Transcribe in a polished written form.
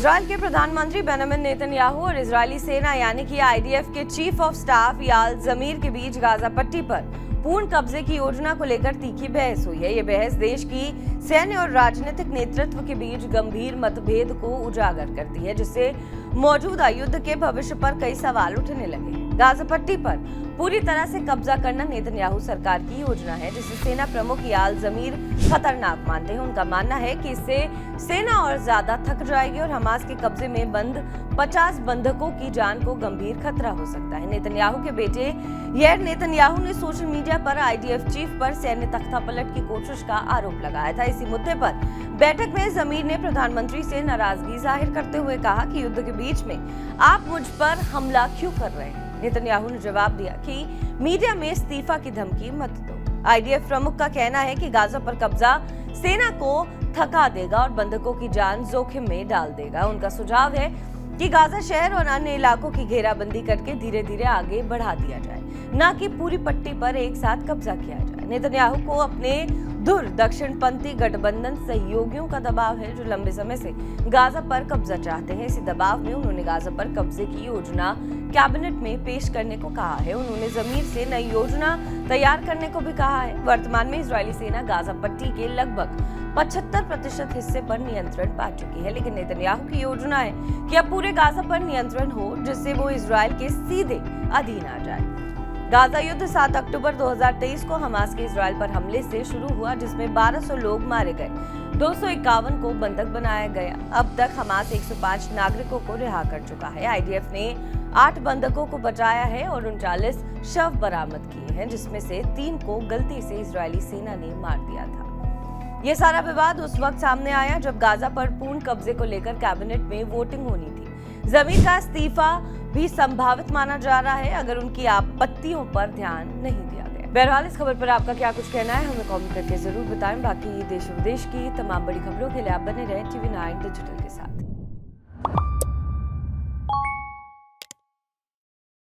Israel के प्रधानमंत्री Benjamin Netanyahu और इजरायली सेना यानी कि आईडीएफ के चीफ ऑफ स्टाफ याल जमीर के बीच गाजा पट्टी पर पूर्ण कब्जे की योजना को लेकर तीखी बहस हुई है। ये बहस देश की सैन्य और राजनीतिक नेतृत्व के बीच गंभीर मतभेद को उजागर करती है, जिससे मौजूदा युद्ध के भविष्य पर कई सवाल उठने लगे। गाजा पट्टी पर पूरी तरह से कब्जा करना नेतन्याहू सरकार की योजना है, जिसे सेना प्रमुख याल जमीर खतरनाक मानते हैं। उनका मानना है कि इससे सेना और ज्यादा थक जाएगी और हमास के कब्जे में बंद 50 बंधकों की जान को गंभीर खतरा हो सकता है। नेतन्याहू के बेटे यार नेतन्याहू ने सोशल मीडिया पर आईडीएफ चीफ पर सैन्य तख्तापलट की कोशिश का आरोप लगाया था। इसी मुद्दे पर बैठक में जमीर ने प्रधानमंत्री से नाराजगी जाहिर करते हुए कहा कि युद्ध के बीच में आप मुझ पर हमला क्यों कर रहे हैं। नेतन्याहू ने जवाब दिया कि मीडिया में इस्तीफा की धमकी मत दो। आईडीएफ प्रमुख का कहना है कि गाजा पर कब्जा सेना को थका देगा और बंधकों की जान जोखिम में डाल देगा। उनका सुझाव है कि गाजा शहर और अन्य इलाकों की घेराबंदी करके धीरे धीरे आगे बढ़ा दिया जाए, न कि पूरी पट्टी पर एक साथ कब्जा किया जाए। नेतन्याहू को अपने दूर दक्षिणपंथी गठबंधन सहयोगियों का दबाव है, जो लंबे समय से गाजा पर कब्जा चाहते हैं। इसी दबाव में उन्होंने गाजा पर कब्जे की योजना कैबिनेट में पेश करने को कहा है। उन्होंने जमीर से नई योजना तैयार करने को भी कहा है। वर्तमान में इजरायली सेना गाजा पट्टी के लगभग 75% हिस्से पर नियंत्रण पा चुकी है, लेकिन नेतन्याहू की योजना है कि अब पूरे गाजा पर नियंत्रण हो, जिससे वो इजराइल के सीधे अधीन आ जाए। गाजा युद्ध 7 अक्टूबर 2023 को हमास के इजराइल पर हमले से शुरू हुआ, जिसमें 1200 लोग मारे गए, 251 को बंधक बनाया गया। अब तक हमास 105 नागरिकों को रिहा कर चुका है। आईडीएफ ने 8 बंधकों को बचाया है और 39 शव बरामद किए हैं, जिसमें से 3 को गलती से इजरायली सेना ने मार दिया था। ये सारा विवाद उस वक्त सामने आया जब गाजा पर पूर्ण कब्जे को लेकर कैबिनेट में वोटिंग होनी थी। जमीर का इस्तीफा भी संभावित माना जा रहा है अगर उनकी आपत्तियों पर ध्यान नहीं दिया गया। बहरहाल इस खबर पर आपका क्या कुछ कहना है, हमें कमेंट करके जरूर बताएं। बाकी देश विदेश की तमाम बड़ी खबरों के लिए आप बने रहे TV9 डिजिटल के साथ।